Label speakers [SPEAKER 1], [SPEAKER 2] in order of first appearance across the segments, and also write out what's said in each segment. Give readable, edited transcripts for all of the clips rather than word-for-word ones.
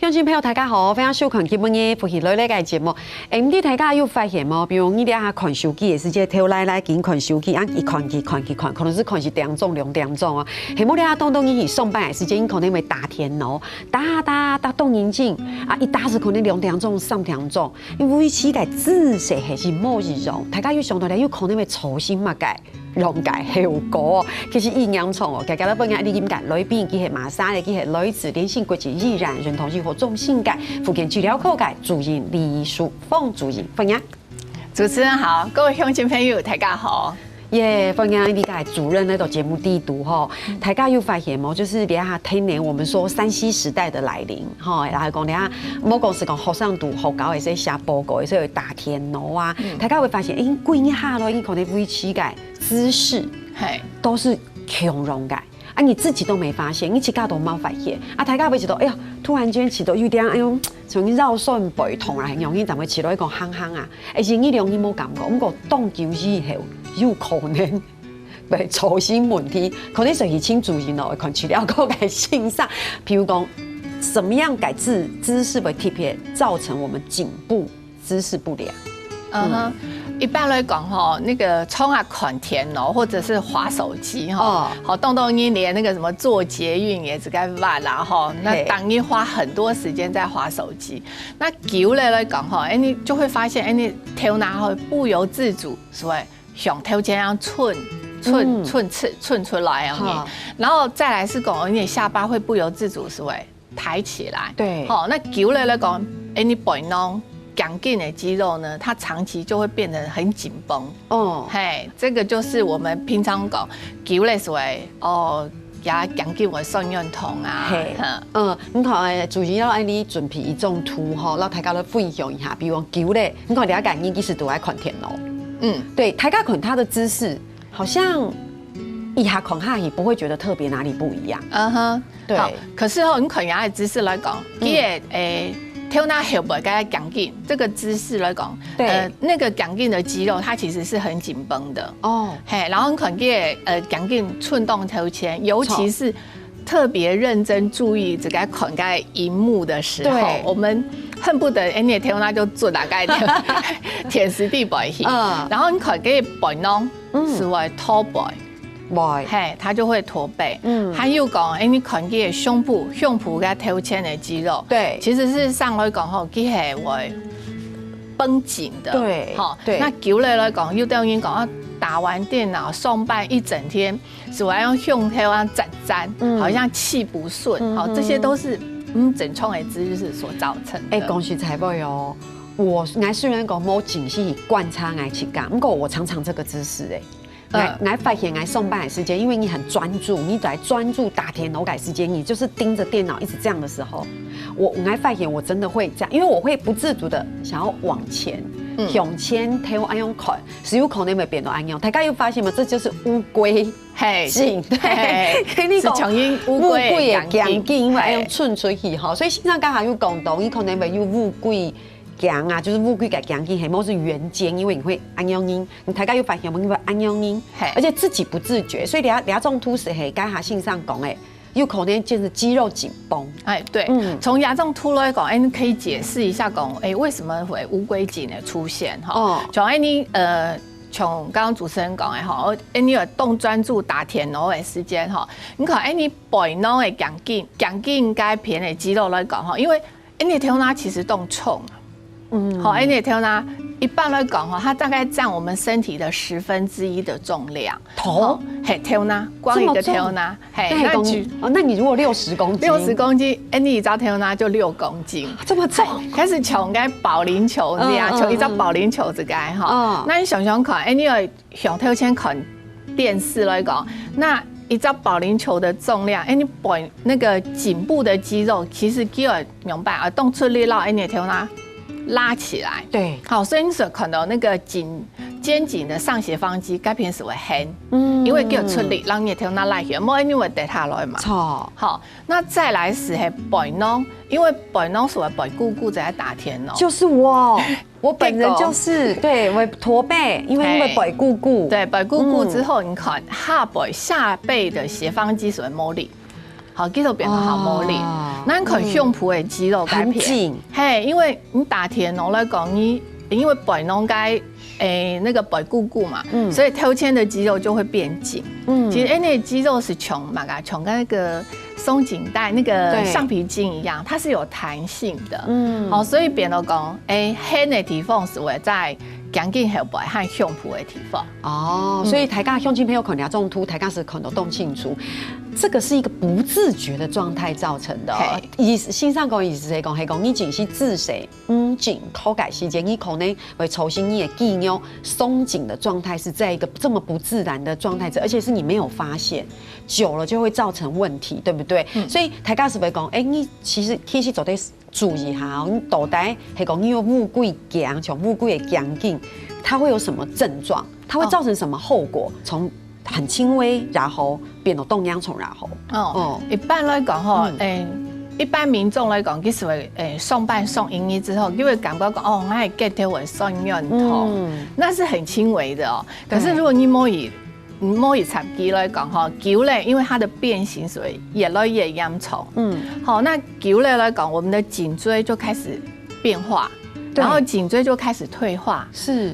[SPEAKER 1] 乡亲朋友，大家好，非常收看今日嘅福喜来嚟嘅节目。唔知大家有发现冇？比如你哋下看手机嘅时间，偷来紧看手机，一看，可能是看是2钟、2点钟啊。系冇你下动一起上班嘅时间，可能会打天咯，打动眼睛啊，一打是可能2点钟、3点钟，因为起嘅姿势係是冇一種，大家要上到嚟，有可能會操心嘛嘅。溶解效果，其實易嚴重哦。大家都不啱，你點解？女邊佢係馬莎嘅，佢係女子連性骨質易燃，認同性和中性嘅，福建治療科嘅主任李淑鳳主任，歡迎。
[SPEAKER 2] 主持人好，各位鄉親朋友，大家好。
[SPEAKER 1] 耶，歡迎你嘅主任呢個節目地圖哈，大家有發現冇？就是等下聽年我們說3C 時代的來臨，哈，然後講等下冇講是講學生讀學校嘅些寫報告嘅些打天羅啊，大家會發現，攰一下咯，可能會起嘅姿勢，都是強容嘅。啊，你自己都沒發現，你自己都冇發現，啊，大家會覺得，哎呀，突然間起到有點，哎呦，從繞酸背痛啊，很容易就會起到一個夯夯啊，而且你容易冇感覺，不過當久以後有可能會造成問題，可能是請主任哦，看治療科嘅欣賞，譬如講，怎麼樣改姿勢會特別造成我們頸部姿勢不良。
[SPEAKER 2] 一般来讲哈，那个冲啊看天哦，或者是滑手机哈，好动动你连那个什么坐捷运也只该忘啦哈，那当你花很多时间在滑手机，那久了来讲哈，你就会发现，你头拿会不由自主，所谓向头前样寸出来啊，然后再来是讲你下巴会不由自主所谓抬起来，
[SPEAKER 1] 对，
[SPEAKER 2] 好，那久了来讲，你背弄。僵硬的肌肉呢，它长期就会变得很紧绷。哦，嘿，这个就是我们平常讲久了所谓哦，也僵硬会酸软痛啊。
[SPEAKER 1] 你看主要要你準備一種圖哈，讓大家來分享一下。比如講久了，你看大家你其實都愛看天咯。對，大家看他的姿勢，好像一下看下也不會覺得特別哪裡不一樣。
[SPEAKER 2] 對。可是你看人的姿勢來講，跳那後背跟僵硬這個姿勢來講，那個僵硬的肌肉它其實是很緊繃的哦，嘿，然後你可能僵硬寸動頭前，尤其是特別認真注意這個看個熒幕的時候，我們恨不得你跳那就做大概天時地背去，然後你可能背弄是為駝背。嘿，它就會駝背。還有講，你看佢胸部跟頭前的肌肉，對，其實事實上來講吼，佢係會繃緊的。對，好，那久了來講，又等於講打完電腦上班一整天，是要用胸頭啊站，好像氣不順，好，這些都是整創的姿勢所造成的。
[SPEAKER 1] 講實在話哦，我雖然講冇仔細觀察去講，不過我常常這個姿勢我發現我上班的時間，因為你很專注，你在專注打電腦嘅時間，你就是盯着電腦一直這樣的時候，我發現我真的會這樣，因為我會不自主的想要往前，向前睇安樣看，是有可能會變到安樣。大家有發現嗎？這就是烏龜頸，對，
[SPEAKER 2] 是從因烏龜嘅
[SPEAKER 1] 頸頸，因為安樣寸出去哈，所以現在剛好有講到，你可能會有烏龜。僵啊，就是烏龜嘅僵硬，係冇是圓肩，因為你會按樣音，你大家有發現冇？因為按樣音，而且自己不自覺，所以兩種圖是係家下線上講誒，有可能就是肌肉緊繃。哎，
[SPEAKER 2] 對，從亞種圖來講，你可以解釋一下講，為什麼會烏龜頸的出現？哈，從你從剛剛主持人講誒，哈，你有動專注打田螺嘅時間，哈，你看你背腦嘅僵硬該片嘅肌肉來講，哈，因為你頭腦其實動重。好，你頭呢？一般來講哈，它大概佔我們身體的1/10的重量。頭，嘿，頭呢？光一個頭呢？嘿，
[SPEAKER 1] 那你如果60公斤
[SPEAKER 2] ，60公斤，你一隻頭呢就6公斤，
[SPEAKER 1] 這麼重？
[SPEAKER 2] 開始像個保齡球這樣，像一隻保齡球這個哈。那你想想看，你有向頭前看電視來講，那一隻保齡球的重量，你背那個頸部的肌肉，其實肌肉明白啊，動出力讓你頭呢拉起來，對，好，所以你所看到那個肩頸的上斜方肌，該平時會橫，因為叫出力，讓你頭那拉起來，冇因為跌下來嘛。錯，好，那再來是係背弄，因為背弄是為背股骨在打天哦。就是我本人就是對，我駝背，因為背股骨，對，背股骨之後，你看下背的斜方肌是會冇力。好，肌肉變得好冇力，咱看胸脯的肌肉改
[SPEAKER 1] 很紧，
[SPEAKER 2] 嘿，因为你打田农来讲，你因为背农该那个背股骨嘛，所以挑肩的肌肉就会变紧。其实那肌肉是穷嘛，穷跟那个松紧带那个橡皮筋一样，它是有弹性的。好，所以变到讲，黑的地方是会在肩颈后背和胸脯的地方。
[SPEAKER 1] 哦，所以大家胸肌没有可能要中凸，大家是可能动清楚。这个是一个不自觉的状态造成的。线上讲意思是讲，系讲你只是自谁紧口改时间，你可能会抽新你的肌肉松紧的状态是在一个这么不自然的状态，而且是你没有发现，久了就会造成问题，对不对？所以大家是会讲，你其实做得注意一下哦，你肚袋系讲你有乌龟颈，像乌龟的颈颈，它会有什么症状？它会造成什么后果？从很轻微，然后变到动央虫，然后
[SPEAKER 2] 一般来讲吼，一般民众来讲，其实会送办送营医之后，就会感觉讲我还 get 到我送院头，那是很轻微的哦。可是如果你摸一插肌来讲哈，肌类因为它的变形，所以越来越严重。好，那肌类来讲，我们的颈椎就开始变化。然后颈椎就开始退化，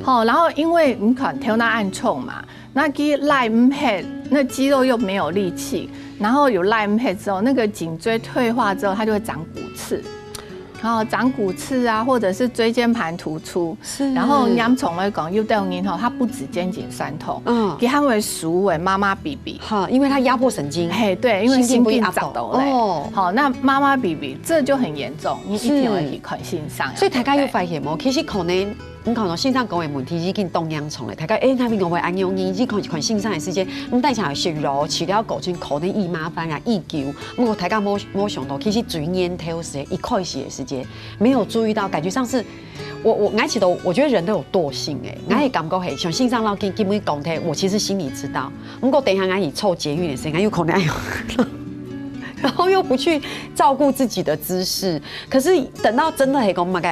[SPEAKER 2] 好，然后因为你可能跳那暗冲嘛，那肌赖唔配，那肌肉又没有力气，然后有赖唔配之后，那个颈椎退化之后，它就会长骨刺，然后长骨刺啊，或者是椎间盘突出，然后严重来讲，有的人它不止肩颈酸痛，给他们属为妈妈 BB，
[SPEAKER 1] 好，因为它压迫神经，
[SPEAKER 2] 嘿，对，因为心病长痘嘞，好，那妈妈 BB 这就很严重，你一定会去看线上，
[SPEAKER 1] 所以大家有发现冇，其实可能。你可能线上讲的问题已经动央虫了，大家那边我会安用你，只看线上的时间，大家食肉饲了狗就可能易麻烦啊易救，不过大家冇想到，其实最年头时一开始的时间没有注意到，感觉上是我爱起都，我觉得人都有惰性爱感觉嘿，像线上老基本讲的，我其实心里知道，不过等一下爱凑捷运的时间，有可能爱然后又不去照顾自己的姿势，可是等到真的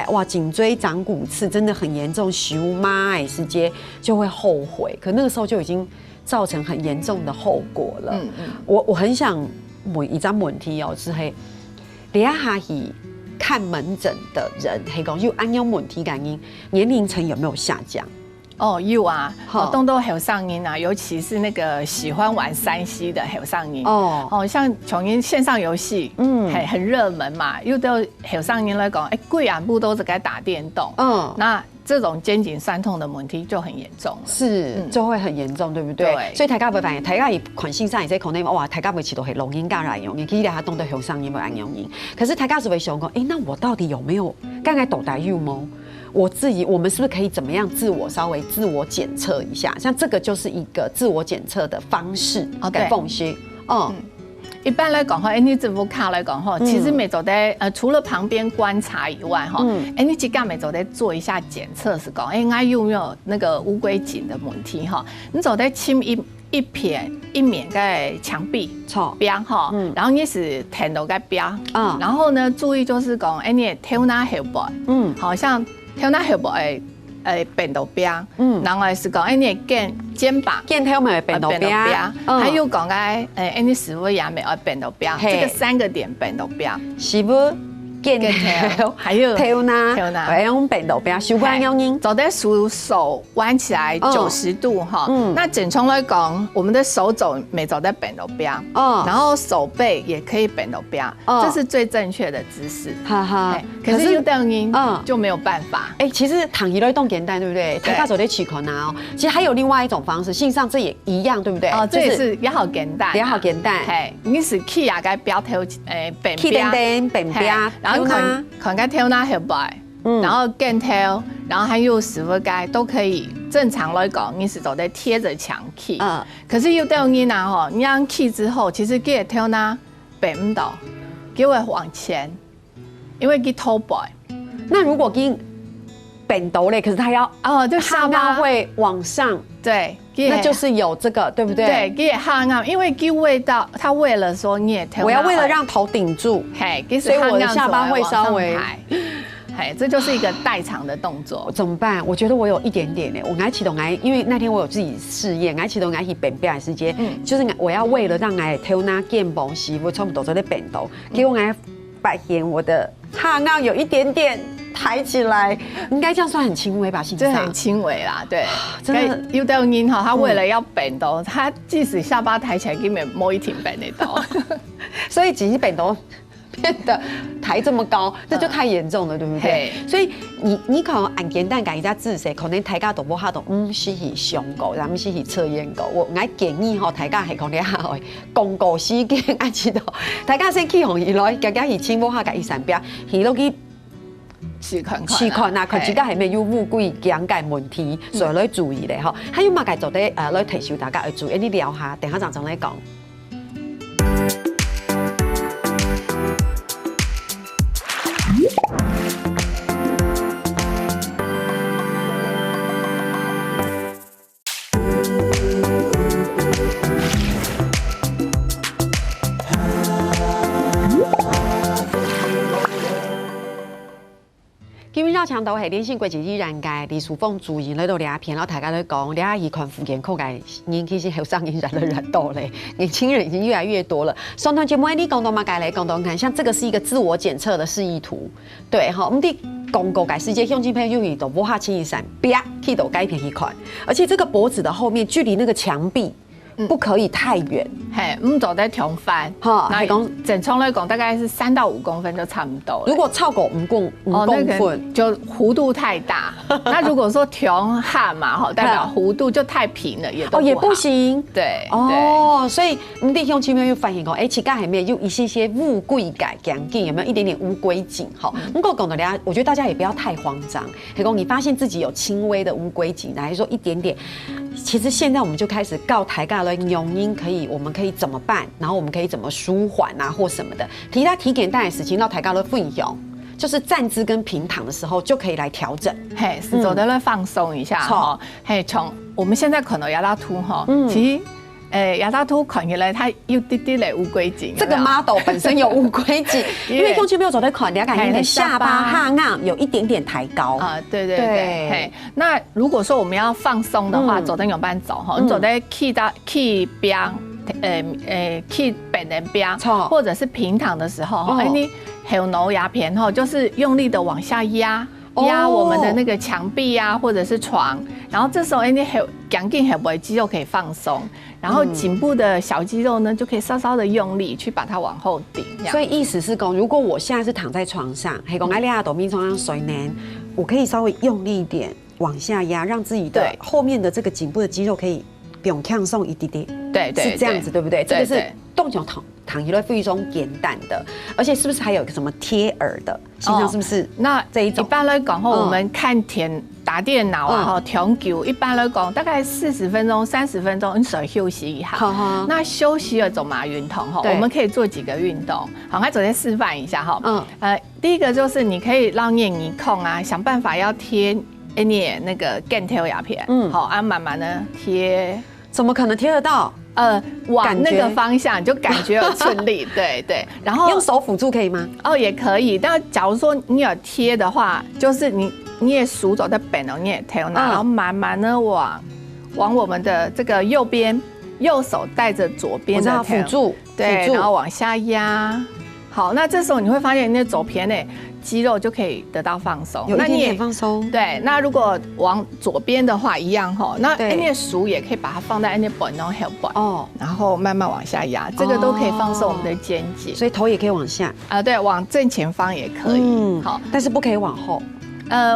[SPEAKER 1] 哇，颈椎长骨刺真的很严重，修妈时间就会后悔，可那个时候就已经造成很严重的后果了。我很想问一张问题哦，是嘿，你下去看门诊的人，嘿讲有安样问题感因年龄层有没有下降？
[SPEAKER 2] 有啊，动都后上音啊，尤其是那个喜欢玩3C 的后上音像琼音线上游戏，很热门嘛，又都后上音来讲，贵安部都是该打电动，那这种肩颈酸痛的问题就很严重了，
[SPEAKER 1] 就会很严重，对不对？所以大家会发现，大家以款线上也在可能哇，大家每次都是录音加来用，其实他动到后上音不按用音，可是大家是会想讲，那我到底有没有刚才肚袋有吗？我们是不是可以怎么样稍微自我检测一下？像这个就是一个自我检测的方式，给缝隙。
[SPEAKER 2] 一般来讲你这副卡来讲其实每周在除了旁边观察以外你几干每周在做一下检测是讲我有没有那个乌龟颈的问题你走在亲一面在墙壁边然后你是填到个边然后呢注意就是讲你的跳那后背好像跳那后背变到边然后是讲你的肩膀
[SPEAKER 1] 跳没变到边
[SPEAKER 2] 还有讲你是否也没有变到边这个3个点变到边
[SPEAKER 1] 是不肩条
[SPEAKER 2] 还有
[SPEAKER 1] 跳哪还用变到边手关用音
[SPEAKER 2] 走在手弯起来90度那整从来讲我们的手肘没走在变到边然后手背也可以变到边这是最正确的姿势可是有等音就没有办法
[SPEAKER 1] 其实躺一类动简单对不对大家走在起口拿其实还有另外一种方式线上这也一样对不对
[SPEAKER 2] 这也是也好简单你是起呀该标头变边然后可能跳那后背，然后肩跳，然后还有师傅该都可以正常来讲，你是走在贴着墙起。可是有的人你让起之后，其实给跳那背唔到，给我往前，因为给头背。
[SPEAKER 1] 那如果给扁头嘞，可是他要
[SPEAKER 2] 就下巴
[SPEAKER 1] 会往上，
[SPEAKER 2] 对，
[SPEAKER 1] 那就是有这个，对不对？
[SPEAKER 2] 对，给哈啊，因为给味道，他为了说你也跳，
[SPEAKER 1] 我要为了让头顶住，所以我的下巴会稍微，
[SPEAKER 2] 这就是一个代偿的动作。
[SPEAKER 1] 怎么办？我觉得我有一点点我爱启动因为那天我有自己试验，爱启动去扁扁的时间，就是我要为了让跳那肩膀时，我差不多在那扁头，给我发现我的下顎有一点点抬起来，应该这样算很轻微吧？心脏
[SPEAKER 2] 这很轻微啦，对，
[SPEAKER 1] 真的。
[SPEAKER 2] 有的人哈，他为了要变到，他即使下巴抬起来，根本摸一挺变得到，
[SPEAKER 1] 所以其实变到变得抬这么高，这就太严重了，对不对？所以你可能按简单讲一下姿势，可能抬架都无下都唔是去上高，然后是去测验高。我建议吼，抬架系讲你下会公告时间爱知道，抬架先去用伊来，夹夹去轻摸下甲伊上边，去落去。
[SPEAKER 2] 试看
[SPEAKER 1] 啊，看自己係咪有烏龜講解問題，所以你注意咧吼。還有嘛，該做啲來提醒大家要注意，你聊下，等下陣再講。因为绕墙都系连线轨迹依然界，李淑凤主演喺度聊片，然后大家都讲，聊一款福建口界，年纪是后上瘾染的人多嘞，年轻人已经越来越多了。上段节目你讲到嘛，该来讲到看，像这个是一个自我检测的示意图，对哈，我们的公告改世界用镜片用语都不下轻易闪，啪，去到改片一款，而且这个脖子的后面距离那个墙壁。不可以太远，
[SPEAKER 2] 嘿，唔做得重翻，
[SPEAKER 1] 哈，
[SPEAKER 2] 那讲整冲来讲大概是3到5公分就差不多了。
[SPEAKER 1] 如果超过5公分，
[SPEAKER 2] 就弧度太大。那如果说重下嘛，哈，代表弧度就太平了，也都
[SPEAKER 1] 也不行。
[SPEAKER 2] 对，
[SPEAKER 1] 所以你弟兄姐妹又发现讲，膝盖里面有一些乌龟感，感有没有一点点乌龟颈？哈，不过讲的大家，我觉得大家也不要太慌张。黑公，你发现自己有轻微的乌龟颈，还是说一点点？其实现在我们就开始告抬杠了。原因我们可以怎么办？然后我们可以怎么舒缓啊，或什么的？提到体检单的事情，到抬高的分享，就是站姿跟平躺的时候就可以来调整。
[SPEAKER 2] 嘿，是走的来放松一下哈。嘿，从我们现在可能牙拉凸哈，其实。牙套凸看起来它有滴滴的乌龟颈，
[SPEAKER 1] 这个 model 本身有乌龟颈，因为用前没有走在款，你要感觉你的下巴下顎有一点点抬高
[SPEAKER 2] 啊，对。那如果说我们要放松的话，走在永班走哈，你走在 key 边，key 本人边，或者是平躺的时候，你后脑牙片哈，就是用力的往下压我们的那个墙壁呀，或者是床，然后这时候你赶紧后背肌肉可以放松，然后颈部的小肌肉呢就可以稍稍的用力去把它往后顶。
[SPEAKER 1] 所以意思是讲，如果我现在是躺在床上，嘿，讲爱俩抖咪床上睡呢，我可以稍微用力一点往下压，让自己的后面的这个颈部的肌肉可以不用放松一点点。
[SPEAKER 2] 对，
[SPEAKER 1] 是这样子，对不对？这个是动脚躺一类非常简单的，而且是不是还有什么贴耳的？心脏是不是？
[SPEAKER 2] 那这一种一般来讲后，我们看打电脑啊，哈，调球一般来讲大概40分钟、30分钟，你稍微休息一下。那休息了走马运动哈，我们可以做几个运动。好，来昨天示范一下哈。第一个就是你可以让念一控啊，想办法要贴你那个干贴牙片。好，慢慢的贴。
[SPEAKER 1] 怎么可能贴得到？
[SPEAKER 2] 往那个方向就感觉有顺利，对。然后
[SPEAKER 1] 用手辅助可以吗？
[SPEAKER 2] 也可以。但假如说你有贴的话，就是你也数走在本哦，你也贴，然后慢慢的往我们的这个右边，右手带着左边的
[SPEAKER 1] 辅助，
[SPEAKER 2] 对，然后往下压。好，那这时候你会发现你的左边呢肌肉就可以得到放松，
[SPEAKER 1] 有一点点放松。
[SPEAKER 2] 对，那如果往左边的话一样哈，那你的手也可以把它放在你的本然后还有本然后慢慢往下压，这个都可以放松我们的肩颈，
[SPEAKER 1] 所以头也可以往下
[SPEAKER 2] 对，往正前方也可以，好，
[SPEAKER 1] 但是不可以往后。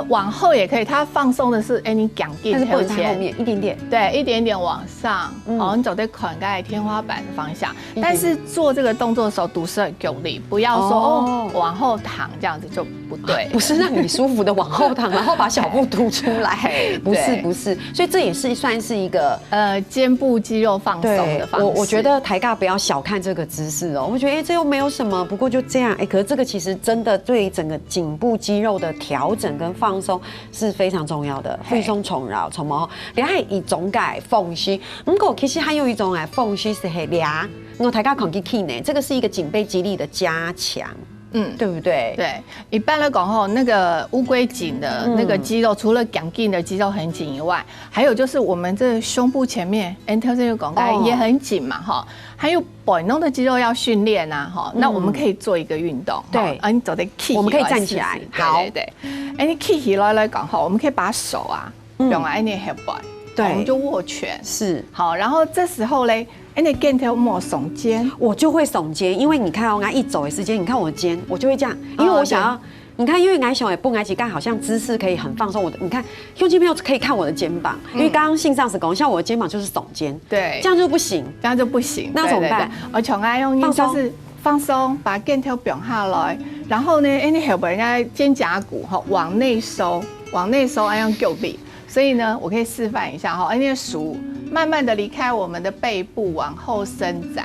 [SPEAKER 2] 往后也可以，它放松的是你赶紧
[SPEAKER 1] 但是不能在后面一点点，
[SPEAKER 2] 对，一点点往上，你走在款盖天花板的方向，但是做这个动作的时候，肚是很用力，不要说往后躺这样子就不对，
[SPEAKER 1] 不是让你舒服的往后躺，然后把小腹凸出来，不是，所以这也是算是一个
[SPEAKER 2] 肩部肌肉放松的方式。
[SPEAKER 1] 我觉得抬杠不要小看这个姿势哦，我觉得这又没有什么，不过就这样，可是这个其实真的对整个颈部肌肉的调整跟放松是非常重要的，放松重绕，从么？你还一种改缝隙，不过其实还有一种缝隙是嘿俩，我抬杠抗击 key 呢，这个是一个颈背肌力的加强。对不对？
[SPEAKER 2] 对，一般来讲吼，那个乌龟颈的那个肌肉，除了颈颈的肌肉很紧以外，还有就是我们这胸部前面 anterior 拱盖也很紧嘛，哈，还有背弄的肌肉要训练啊，哈，那我们可以做一个运动，
[SPEAKER 1] 对，
[SPEAKER 2] 啊，你走的 key，
[SPEAKER 1] 我们可以站起来，好，
[SPEAKER 2] 对，哎，你 key 起来讲哈，我们可以把手啊，用来你 hip boy， 对，我们就握拳，
[SPEAKER 1] 是，
[SPEAKER 2] 好，然后这时候嘞。哎，你肩头莫耸肩，
[SPEAKER 1] 我就会耸肩，因为你看哦，我一走的时间，你看我的肩，我就会这样，因为我想要，你看，因为矮小也不矮起，刚好像姿势可以很放松。你看，胸肌朋友可以看我的肩膀，因为刚刚性上司讲，像我的肩膀就是耸肩，
[SPEAKER 2] 对，
[SPEAKER 1] 这样就不行，
[SPEAKER 2] 这样就不行，
[SPEAKER 1] 那怎么办？
[SPEAKER 2] 我从爱用就是放松，把肩头扁下来，然后呢，哎，你后边该肩胛骨哈往内收，爱用够力。所以呢，我可以示范一下哈，那手慢慢的离开我们的背部，往后伸展，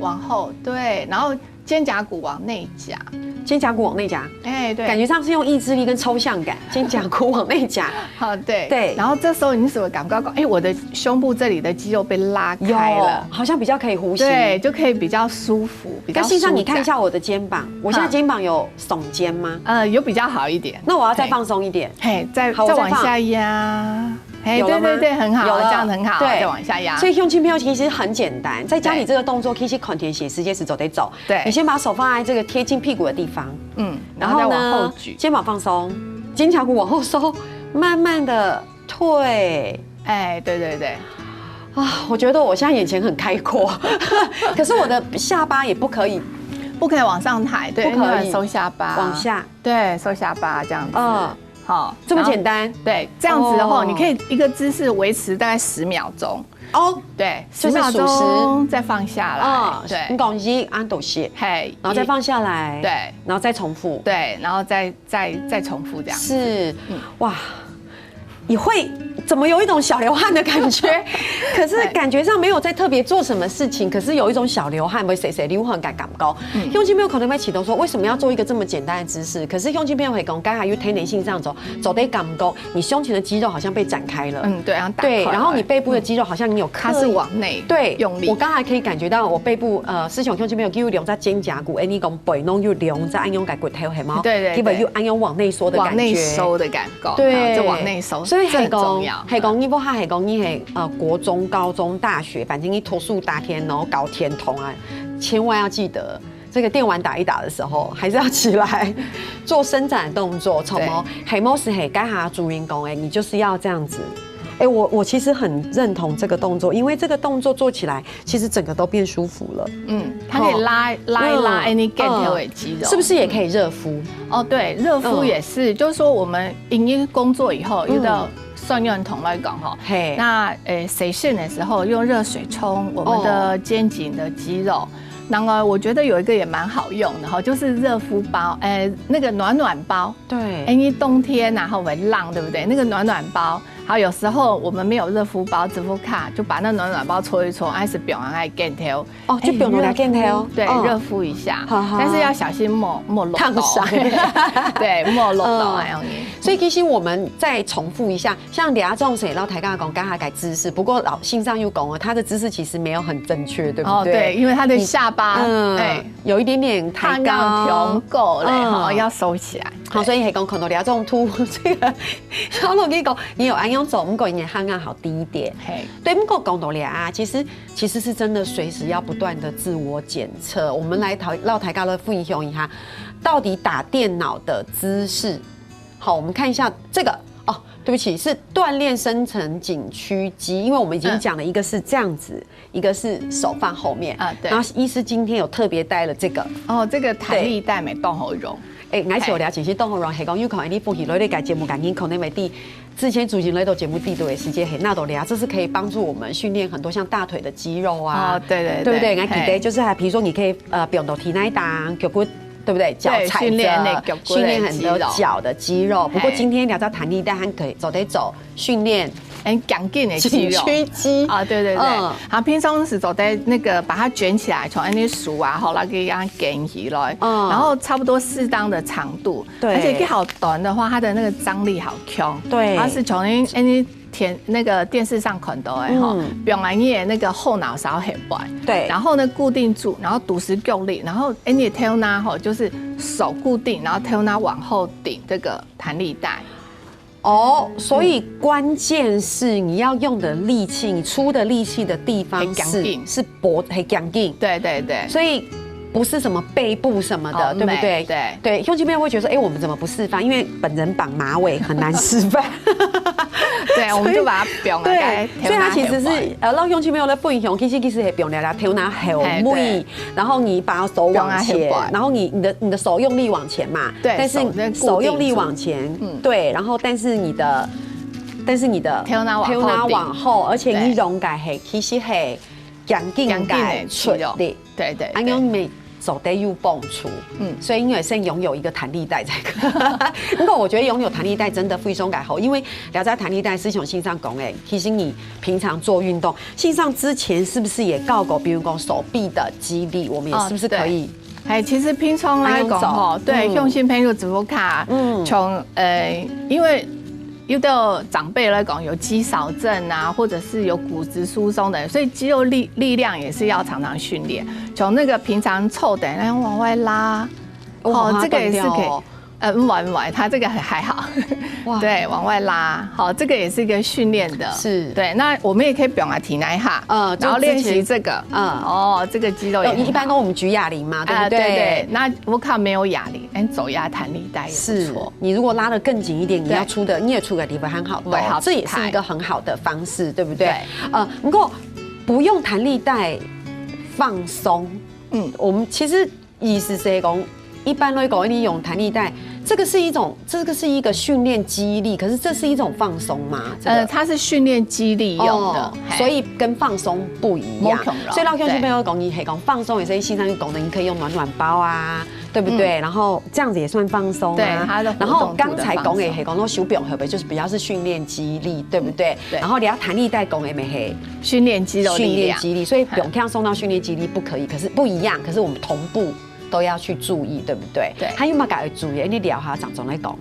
[SPEAKER 2] 往后，对，然后肩胛骨往内夹，
[SPEAKER 1] 肩胛骨往内夹，
[SPEAKER 2] 哎，对，
[SPEAKER 1] 感觉上是用意志力跟抽象感，肩胛骨往内夹，
[SPEAKER 2] 好，对，然后这时候你是不是感觉哎，我的胸部这里的肌肉被拉开了，
[SPEAKER 1] 好像比较可以呼吸，
[SPEAKER 2] 对，就可以比较舒服，比较舒展。
[SPEAKER 1] 跟欣赏你看一下我的肩膀，我现在肩膀有耸肩吗？
[SPEAKER 2] 有比较好一点。
[SPEAKER 1] 那我要再放松一点，
[SPEAKER 2] 嘿，再往下压。哎，对，很好，这样很好，再往下压。
[SPEAKER 1] 所以胸肌飘其实很简单，在家里这个动作其实款田写时间是走得走。
[SPEAKER 2] 对，
[SPEAKER 1] 你先把手放在这个贴近屁股的地方，
[SPEAKER 2] 然后再往后举，
[SPEAKER 1] 肩膀放松，肩胛骨往后收，慢慢的退。
[SPEAKER 2] 哎，对。
[SPEAKER 1] 啊，我觉得我现在眼前很开阔，可是我的下巴也不可以
[SPEAKER 2] 往上抬，对，不可以收下巴，
[SPEAKER 1] 往下，
[SPEAKER 2] 对，收下巴这样子。好，
[SPEAKER 1] 这么简单，
[SPEAKER 2] 对，这样子的话，你可以一个姿势维持大概10秒钟。哦，对，10秒钟再放下来。对，
[SPEAKER 1] 你讲是按抖鞋，嘿，然后再放下来，
[SPEAKER 2] 对，
[SPEAKER 1] 然后再重复，
[SPEAKER 2] 对，然后再重复这样。
[SPEAKER 1] 是，哇，你会怎么有一种小流汗的感觉？可是感觉上没有在特别做什么事情，可是有一种小流汗，会谁流汗感高。胸肌朋友可能会启动说，为什么要做一个这么简单的姿势？可是胸肌朋友会讲，刚才又天然性上走得感高，你胸前的肌肉好像被展开了，
[SPEAKER 2] 对，
[SPEAKER 1] 然后你背部的肌肉好像你有
[SPEAKER 2] 它是往内
[SPEAKER 1] 对
[SPEAKER 2] 用力。
[SPEAKER 1] 我刚才可以感觉到我背部师兄胸肌朋友又留在肩胛骨，你讲背弄又留在按用感骨头，系吗？
[SPEAKER 2] 对，
[SPEAKER 1] 基本又按用往内缩的感觉，
[SPEAKER 2] 往内收的感觉，
[SPEAKER 1] 对，
[SPEAKER 2] 就往内收，
[SPEAKER 1] 所以
[SPEAKER 2] 很重要。
[SPEAKER 1] 系讲你不哈系讲你系国中、高中、大学，反正你脱素大天，然后搞天童啊，千万要记得这个电玩打一打的时候，还是要起来做伸展动作。从系某时系该下主人公哎，你就是要这样子。哎，我其实很认同这个动作，因为这个动作做起来，其实整个都变舒服了。
[SPEAKER 2] 它可以拉一拉你肩条的肌肉，
[SPEAKER 1] 是不是也可以热敷？
[SPEAKER 2] 哦，对，热敷也是，就是说我们营业工作以后遇到。算用同来讲哈，那洗肾的时候用热水冲我们的肩颈的肌肉，然后我觉得有一个也蛮好用的哈，就是热敷包，那个暖包，
[SPEAKER 1] 对，
[SPEAKER 2] 因为冬天然后会浪，对不对？那个暖包。好，有时候我们没有热敷包、支付卡，就把那暖包搓一搓，还是表来肩头
[SPEAKER 1] 哦，就表来肩头，
[SPEAKER 2] 对，热敷一下，但是要小心莫落
[SPEAKER 1] 烫伤，
[SPEAKER 2] 对，莫落到那样。
[SPEAKER 1] 所以其实我们再重复一下，像李亚仲谁老台刚讲刚才改姿势，不过老信上又讲了，他的姿势其实没有很正确，对不对？
[SPEAKER 2] 对，因为他的下巴
[SPEAKER 1] 有一点点抬高，
[SPEAKER 2] 调够了，要收起来。
[SPEAKER 1] 好，所以系讲可能李亚仲凸这个，小龙给讲你有安用走，不过你汗好低一点。对，不过讲到李啊，其实是真的随时要不断的自我检测。我们来绕台高的分享一下，到底打电脑的姿势。好，我们看一下这个哦，对不起，是锻炼深层颈屈肌，因为我们已经讲了一个是这样子，一个是手放后面啊，对。然后医师今天有特别带了这个
[SPEAKER 2] 哦，这个弹力带美动喉绒。
[SPEAKER 1] 我是有了解，是动喉咙系讲有可能你放起来你改节目感应可能没第之前主持来到节目地都的时间很那都了，这是可以帮助我们训练很多像大腿的肌肉啊，
[SPEAKER 2] 对
[SPEAKER 1] 不对？我记得就是比如说你可以不用到提那一档脚骨。对不对？脚踩着训练很多脚的肌肉。不过今天聊到弹力带，还可以走得走训练
[SPEAKER 2] 很强劲的肌肉，
[SPEAKER 1] 屈肌
[SPEAKER 2] 啊，对。好，平常是走在那个把它卷起来，从那数啊，好来给它卷起来，然后差不多适当的长度，对，而且好短的话，它的那个张力好强，
[SPEAKER 1] 对，
[SPEAKER 2] 它是从那个电视上看到的哈，表来你的那个后脑勺很白，
[SPEAKER 1] 对，
[SPEAKER 2] 然后呢固定住，然后独时用力，然后你的推拿哈就是手固定，然后推拿往后顶这个弹力带。
[SPEAKER 1] 哦，所以关键是你要用的力气，你出的力气的地方是脖很强劲，
[SPEAKER 2] 对对对，
[SPEAKER 1] 所以不是什么背部什么的，对不对？
[SPEAKER 2] 对
[SPEAKER 1] 对，兄弟妹会觉得说，我们怎么不示范？因为本人绑马尾很难示范。
[SPEAKER 2] 对，我们就把它表
[SPEAKER 1] 对，所以它其实是让兄弟妹的分享，其实是表达头拿后尾，然后你把手往前，然后你的手用力往前嘛，
[SPEAKER 2] 对，
[SPEAKER 1] 但是手用力往前，对，然后但是你的
[SPEAKER 2] 头拿
[SPEAKER 1] 往后，而且你容改系其实系强劲改出力，
[SPEAKER 2] 对对，
[SPEAKER 1] 安样你手得又蹦出，所以因为先拥有一个弹力带才可以。不过我觉得拥有弹力带真的非常改好，因为了解弹力带是从线上讲诶，提醒你平常做运动。线上之前是不是也告过，比如说手臂的肌力，我们也是不是可以？
[SPEAKER 2] 其实平常来讲吼，对，用心朋友只不卡，从因为。有的长辈来讲有肌少症啊，或者是有骨质疏松的人，所以肌肉力量也是要常常训练。从那个平常凑的，然后往外拉，这个也是可以。往，它这个还好，对，往外拉，好，这个也是一个训练的，
[SPEAKER 1] 是对。
[SPEAKER 2] 那我们也可以表达体内哈，然后练习这个，这个肌肉也
[SPEAKER 1] 一般都我们举哑铃嘛，对不对？
[SPEAKER 2] 对。那我看没有哑铃，走压弹力带也不错。
[SPEAKER 1] 你如果拉得更紧一点，你要出的，你也出个地方很好，这也是一个很好的方式，对不对？不过不用弹力带放松，我们其实意思是讲。一般来讲，你用弹力带，这个是一个训练肌力，可是这是一种放松吗？
[SPEAKER 2] 它是训练肌力用的，
[SPEAKER 1] 所以跟放松不一样。所以老兄弟朋友讲，你可以讲放松，也是线上功能，你可以用暖暖包啊，对不对？然后这样子也算放松啊。然后刚才讲的是讲到手表会不会就是比较是训练肌力，对不对？然后你要弹力带讲的没嘿，
[SPEAKER 2] 训练肌肉力量，
[SPEAKER 1] 所以不用看送到训练肌力不可以，可是不一样，可是我们同步。都要去注意，对不对？
[SPEAKER 2] 对。
[SPEAKER 1] 还有没有该注意？你聊下张总来讲。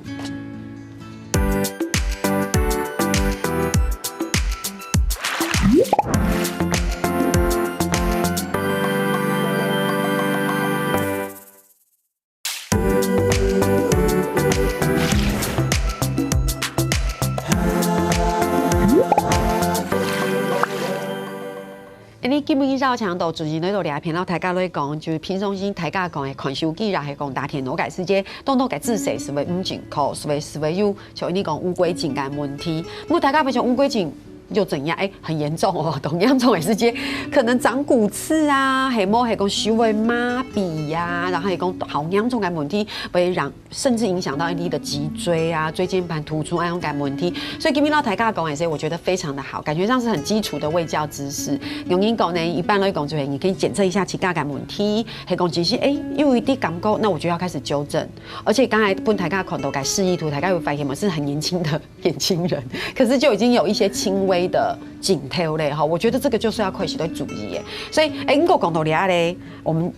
[SPEAKER 1] 你基本上强度最近在度聊片，然后大家在讲，就是平常心大家讲的看手机，然后讲打电脑改时间，动动改自谁是为健康，是为有像你讲乌龟颈的问题，不过大家不像乌龟颈。又怎样？很严重哦，同样重的时间，可能长骨刺啊，还冇还讲手会麻痹呀，然后还讲好严重的问题，会让甚至影响到你的脊椎啊、椎间盘突出那种感问题。所以今天老大家讲的这些，我觉得非常的好，感觉上是很基础的卫教知识。用英讲呢，一般来讲就是你可以检测一下其他感问题，还讲其实因为啲感觉，那我就要开始纠正。而且刚才本大家看到改示意图，大家有发现吗？是很年轻的年轻人，可是就已经有一些轻微的颈头嘞哈，我觉得这个就是要开始在注意耶。所以英国讲到俩嘞，我们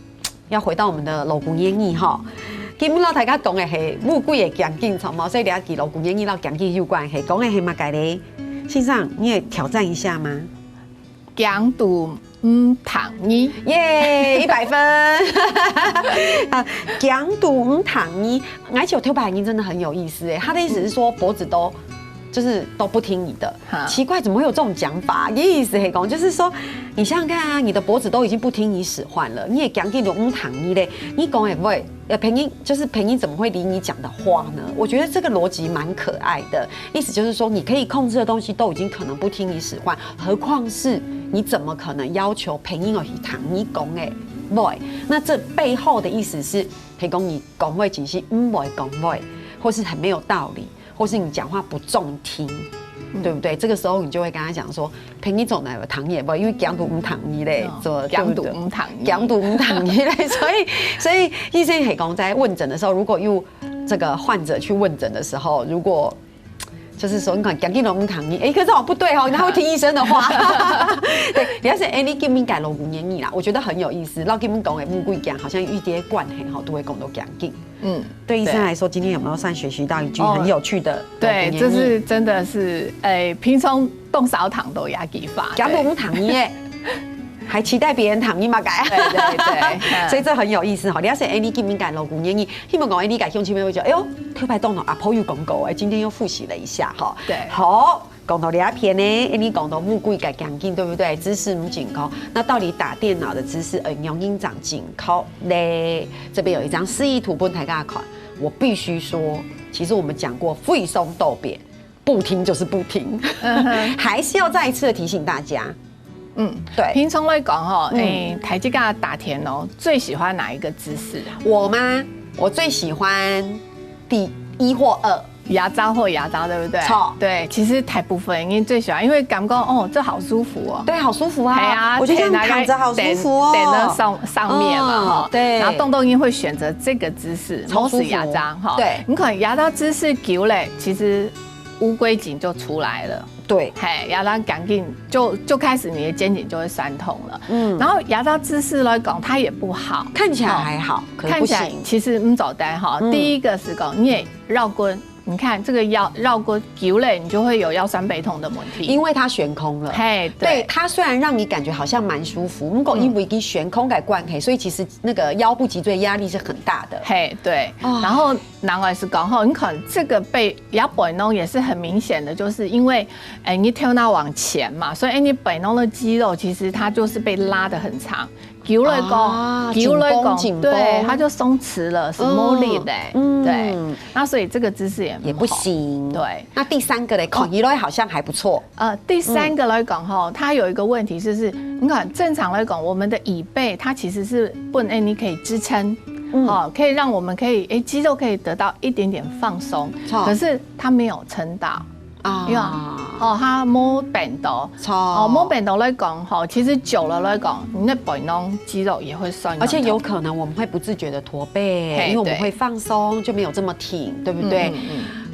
[SPEAKER 1] 要回到我们的老古演义哈。基本上大家讲的是乌龟的强劲长毛，所以俩记老古演义到强劲有关系，讲的是嘛改嘞。先生，你也挑战一下吗？
[SPEAKER 2] 强度糖衣
[SPEAKER 1] 耶，100分。强度糖衣，而且我跳白音真的很有意思哎，他的意思是说脖子都不听你的，奇怪，怎么会有这种讲法？意思是讲，就是说，你想想看啊，你的脖子都已经不听你使唤了，你也讲给你糖衣嘞，你讲也不会，配音就是配音怎么会理你讲的话呢？我觉得这个逻辑蛮可爱的，意思就是说，你可以控制的东西都已经可能不听你使唤，何况是你怎么可能要求配音而去糖衣讲诶？不，那这背后的意思是，譬如你讲话只是不会讲话，或是很没有道理。或是你讲话不中听，对不对？这个时候你就会跟他讲说，陪你走哪个糖也不，因为讲读唔糖衣嘞，
[SPEAKER 2] 讲读唔糖衣，
[SPEAKER 1] 讲读唔糖衣嘞，所以医生系讲在问诊的时候，如果有这个患者去问诊的时候，如果就是说你看讲给龙唔糖衣，可是这好不对哦，他会听医生的话。对，你要是你根本改龙五年义啦，我觉得很有意思。老根本讲的乌龟讲，好像一叠惯嘿哈，都会讲到讲紧。对医生来说，今天有没有算学习到一句很有趣的？
[SPEAKER 2] 对，这是真的是，平常动少躺都压给法，
[SPEAKER 1] 假如不躺耶。还期待别人躺你嘛改，
[SPEAKER 2] 对，
[SPEAKER 1] 所以这很有意思哈。你要是你见面改老古年，希望讲你改兄弟们会觉得，哎呦，特别动了阿婆又讲过哎，今天又复习了一下哈。
[SPEAKER 2] 对，
[SPEAKER 1] 好，讲到两篇呢，你讲到木龟改讲紧对不对？姿势不紧靠，那到底打电脑的姿势，用音长紧靠嘞？这边有一张示意图，不太大看。我必须说，其实我们讲过废松斗扁，不听就是不听，还是要再一次的提醒大家。对。
[SPEAKER 2] 平常来讲哈，台积架打田哦，最喜欢哪一个姿势？
[SPEAKER 1] 我吗？我最喜欢第1或2。
[SPEAKER 2] 牙招或牙招，对不对？
[SPEAKER 1] 错。
[SPEAKER 2] 对，其实大部分人最喜欢，因为感觉哦，这好舒服哦。
[SPEAKER 1] 对，好舒服啊。
[SPEAKER 2] 对啊，
[SPEAKER 1] 我觉得这样躺着好舒服哦。
[SPEAKER 2] 点在上面嘛，哈。
[SPEAKER 1] 对。
[SPEAKER 2] 然后动音会选择这个姿势，
[SPEAKER 1] 超舒服。
[SPEAKER 2] 牙招哈。
[SPEAKER 1] 对。
[SPEAKER 2] 你可能牙招姿势久嘞，其实乌龟颈就出来了。
[SPEAKER 1] 对，
[SPEAKER 2] 牙招赶紧就开始你的肩颈就会酸痛了。然后牙招姿势来讲，它也不好，
[SPEAKER 1] 看起来还好，可是不行。
[SPEAKER 2] 其实走单哈，第一个是讲你也绕棍。你看这个腰绕过久嘞，你就会有腰酸背痛的问题，
[SPEAKER 1] 因为它悬空了。
[SPEAKER 2] 嘿，
[SPEAKER 1] 对，它虽然让你感觉好像蛮舒服，如果因为一悬空改灌黑，所以其实那个腰部脊椎压力是很大的。
[SPEAKER 2] 嘿，对。然后难怪是刚好，你可能这个背腰背弄也是很明显的，就是因为你跳那往前嘛，所以你背弄的肌肉其实它就是被拉得很长。久了讲，对，它就松弛了，是无力的，对。那所以这个姿势也
[SPEAKER 1] 不行。
[SPEAKER 2] 对。
[SPEAKER 1] 那第3个嘞，看起来好像还不错。
[SPEAKER 2] 第3个来讲哈，它有一个问题就是，你看正常来讲，我们的椅背它其实是你可以支撑，可以让我们可以肌肉可以得到一点点放松，可是它没有撑到。它摸扁豆，摸扁豆来讲，其实久了来讲，你那背弄肌肉也会酸，
[SPEAKER 1] 而且有可能我们会不自觉的驼背，因为我们会放松，就没有这么挺，对不对？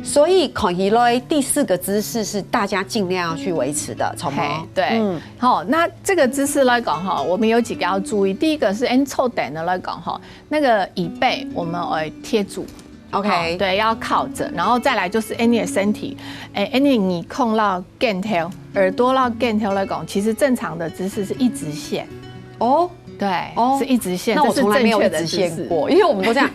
[SPEAKER 1] 所以看起来第4个姿势是大家尽量要去维持的，从
[SPEAKER 2] 对，好，那这个姿势来讲哈，我们有几个要注意，第一个是凑点的来讲哈，那个椅背我们会贴住。
[SPEAKER 1] OK，
[SPEAKER 2] 对，要靠着，然后再来就是你的身体，你控到肩头，耳朵到肩头来讲，其实正常的姿势是一直线。哦，对，是一直线。
[SPEAKER 1] 那我从来没有一直线过，因为我们都这样，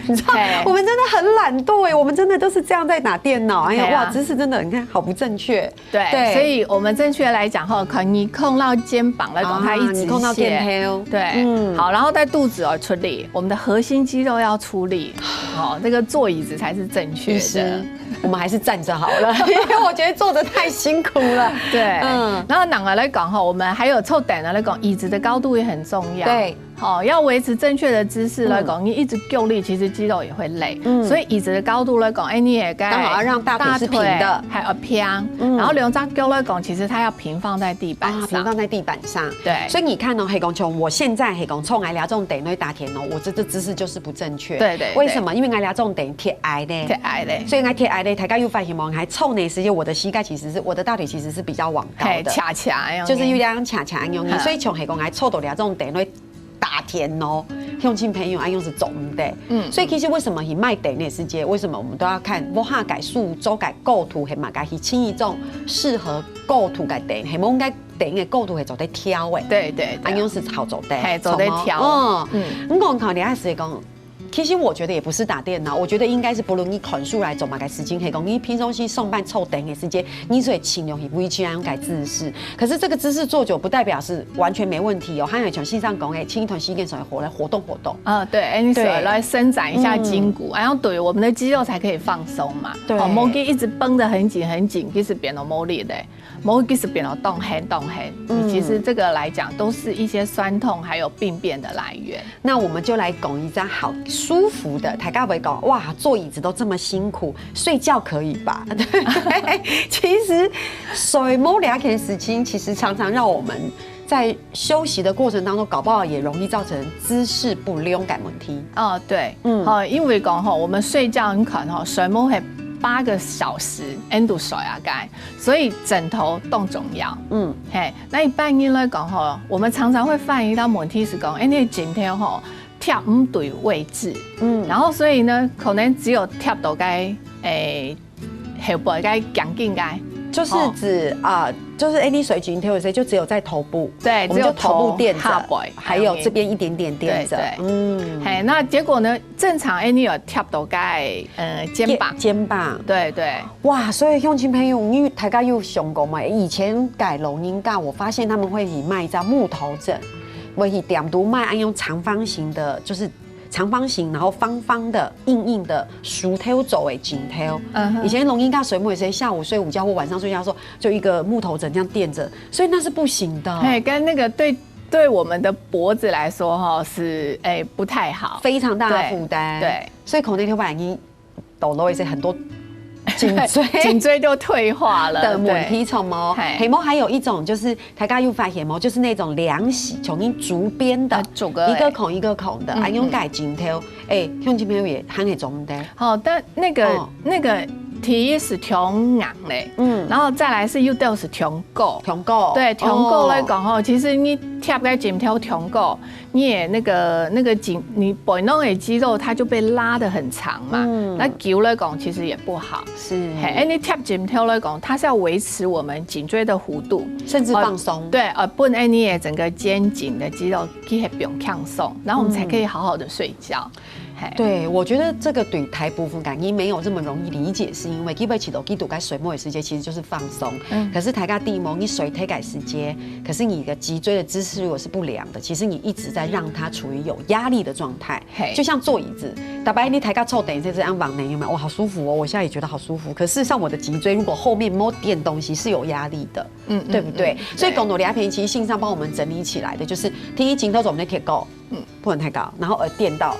[SPEAKER 1] 你知道，我们真的很懒惰哎，我们真的都是这样在打电脑。哎呀，哇，姿势真的，你看好不正确。
[SPEAKER 2] 对，所以我们正确来讲哈，可你控到肩膀来讲，它一直线，
[SPEAKER 1] 控到肩头。
[SPEAKER 2] 对，好，然后在肚子出力，我们的核心肌肉要出力。这个坐椅子才是正确的。
[SPEAKER 1] 我们还是站着好了，因为我觉得坐着太辛苦了。
[SPEAKER 2] 对，然后哪个来讲哈，我们还有凑点的来讲，椅子的高度也很重要。
[SPEAKER 1] 对。
[SPEAKER 2] 要维持正确的姿势来讲，你一直用力，其实肌肉也会累。所以椅子的高度来讲，你也该
[SPEAKER 1] 刚好要让大腿是平的，
[SPEAKER 2] 还要偏。然后两张脚来讲，其实它要平放在地板上，
[SPEAKER 1] 平放在地板上。
[SPEAKER 2] 对。
[SPEAKER 1] 所以你看黑公从我现在黑公冲来聊这种等于打田我这姿势就是不正确。
[SPEAKER 2] 对。
[SPEAKER 1] 为什么？因为来聊这种等于贴矮的，所以来贴矮的，大家又发现吗？还冲呢，实际我的膝盖其实是我的大腿其实是比较往高的，
[SPEAKER 2] 恰
[SPEAKER 1] 就是有点恰用力，所以从黑公来凑到聊这种等于打田用亲朋友爱用是总的，所以其实为什么以卖等的世界，为什么我们都要看我下改数周改构图，还嘛改去轻一种适合构图改等，还冇该等的构图会走在挑诶，
[SPEAKER 2] 对，
[SPEAKER 1] 爱用是好走的，
[SPEAKER 2] 走在挑，
[SPEAKER 1] 你讲考你还是讲。其实我觉得也不是打电脑，我觉得应该是不论你款数来走嘛，改时间可以讲，你平常时送办凑等的时间，你所以请用不会去那种改姿势。可是这个姿势做久不代表是完全没问题哦。还有从线上讲，轻一团膝盖手来活动。
[SPEAKER 2] 对，你手来伸展一下筋骨，然后对我们的肌肉才可以放松嘛。对，毛肌一直绷得很紧，其实变得没力的。毛其实变得动黑，其实这个来讲都是一些酸痛还有病变的来源。
[SPEAKER 1] 那我们就来讲一张好舒服的，大家会讲哇，坐椅子都这么辛苦，睡觉可以吧？对，其实睡某两件事情，其实常常让我们在休息的过程当中，搞不好也容易造成姿势不良感问题。
[SPEAKER 2] 对，因为讲我们睡觉很可能睡某会8个小时，N 度睡啊该，所以枕头动重要。那一般人来讲我们常常会犯一道问题是讲，你的枕头贴唔对位置，然后所以呢，可能只有贴到该后背该颈颈该。
[SPEAKER 1] 就是指就是你水晶贴有些就只有在头部，
[SPEAKER 2] 对，
[SPEAKER 1] 只有头部垫着，还有这边一点点垫着，
[SPEAKER 2] 嘿，那结果呢？正常你有贴到该肩膀，对，
[SPEAKER 1] 哇，所以乡亲朋友，因为大家有想过嘛，以前改龙音架，我发现他们会以卖一张木头枕，会以点读卖，用长方形的，就是长方形，然后方方的、硬硬的薯条走诶，紧条。以前龙音架水母也是下午睡午觉或晚上睡觉的时候，就一个木头枕这样垫着，所以那是不行的。
[SPEAKER 2] 哎，跟那个对我们的脖子来说哈是不太好，
[SPEAKER 1] 非常大的负担。对，所以可能头发已经抖落一些很多。
[SPEAKER 2] 颈椎就退化了
[SPEAKER 1] 的问题从毛，黑毛还有一种就是大家又发现毛，就是那种两洗，从你竹编的，一个孔一个孔的，用改颈头，胸肌朋友也很会种的。
[SPEAKER 2] 好，但那个体是挺硬嘞，然后再来是又都是挺高，对，挺高来讲吼，其实你贴个颈条挺高，你也那个颈，你背弄的肌肉它就被拉得很长嘛，那久来讲其实也不好。是，你贴颈条来讲，它是要维持我们颈椎的弧度，
[SPEAKER 1] 甚至放松。
[SPEAKER 2] 对，不然你也整个肩颈的肌肉去不用放松，然后我们才可以好好的睡觉。
[SPEAKER 1] 对，我觉得这个对台部分感应没有这么容易理解，是因为基本起头基督该水末的时间其实就是放松。可是台下地毛你水推改时间，可是你的脊椎的姿势如果是不良的，其实你一直在让它处于有压力的状态。就像坐椅子，大白你抬下臭等一下这样往内有没有？哇，好舒服哦！我现在也觉得好舒服。可事实上我的脊椎如果后面没垫东西是有压力的，对不对？所以广东牙片其实信上帮我们整理起来的就是，第一颈头总得贴高，不能太高，然后垫到。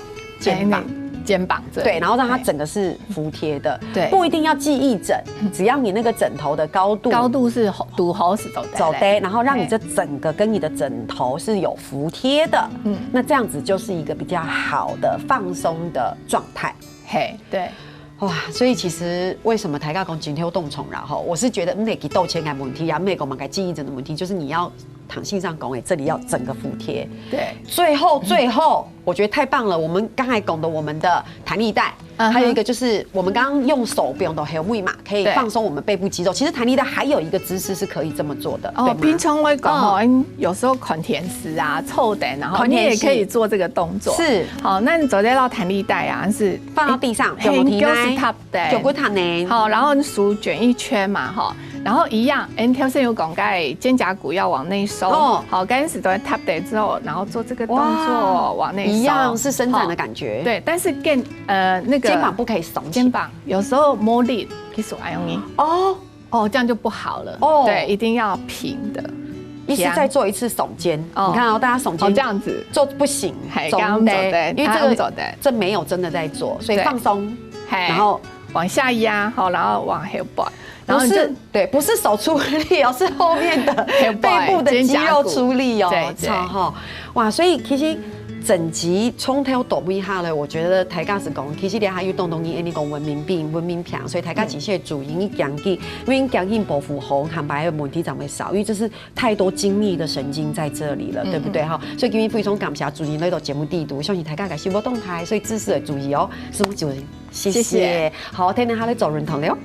[SPEAKER 1] 肩膀对，然后让它整个是服帖的，对，不一定要记忆枕，只要你那个枕头的高度
[SPEAKER 2] 是đủ好是走
[SPEAKER 1] 的，然后让你这整个跟你的枕头是有服帖的，那这样子就是一个比较好的放松的状态，
[SPEAKER 2] 对。
[SPEAKER 1] 哇，所以其实为什么台大讲颈条动宠，然后我是觉得那给豆钱感问题，没讲嘛改记忆枕的问题，就是你要躺性上讲，这里要整个服帖。对，最后，我觉得太棒了。我们刚才讲的我们的弹力带，还有一个就是我们刚刚用手不用的 helmet 嘛，可以放松我们背部肌肉。其实弹力带还有一个姿势是可以这么做的。哦，
[SPEAKER 2] 平常我讲有时候款甜食啊、臭蛋，然后你也可以做这个动作。是，好，那你走这道弹力带啊，是
[SPEAKER 1] 放到地上，
[SPEAKER 2] 脚骨踏呢，好，然后手卷一圈嘛，哈。然后一样，跳绳有讲盖肩胛骨要往内收，好，开始都在 tap day 之后，然后做这个动作往内收，
[SPEAKER 1] 一样是伸展的感觉。
[SPEAKER 2] 对，但是那个
[SPEAKER 1] 肩膀不可以耸，
[SPEAKER 2] 肩膀有时候摸力可以手按用力。这样就不好了。对，一定要平的。
[SPEAKER 1] 意思再做一次耸肩，你看大家耸肩
[SPEAKER 2] 这样子
[SPEAKER 1] 做不行，
[SPEAKER 2] 总得，
[SPEAKER 1] 因为这没有真的在做，所以放松，然后
[SPEAKER 2] 往下压，好，然后往后摆。
[SPEAKER 1] 不是对，不是手出力哦，是后面的背部的肌肉出力哦，超好哇！所以其实整集从头到尾下来，我觉得台家是讲，其实你还有动你讲文明病、文明病，所以台家其实主因一讲紧，因为讲紧保护红坦白的问题怎么少？因为这是太多精密的神经在这里了，对不对哈？所以今天非常感谢主持那个节目地图，相信台家改新波动态，所以知识的注意哦，什么主持？谢谢，好，天天还来做人头了。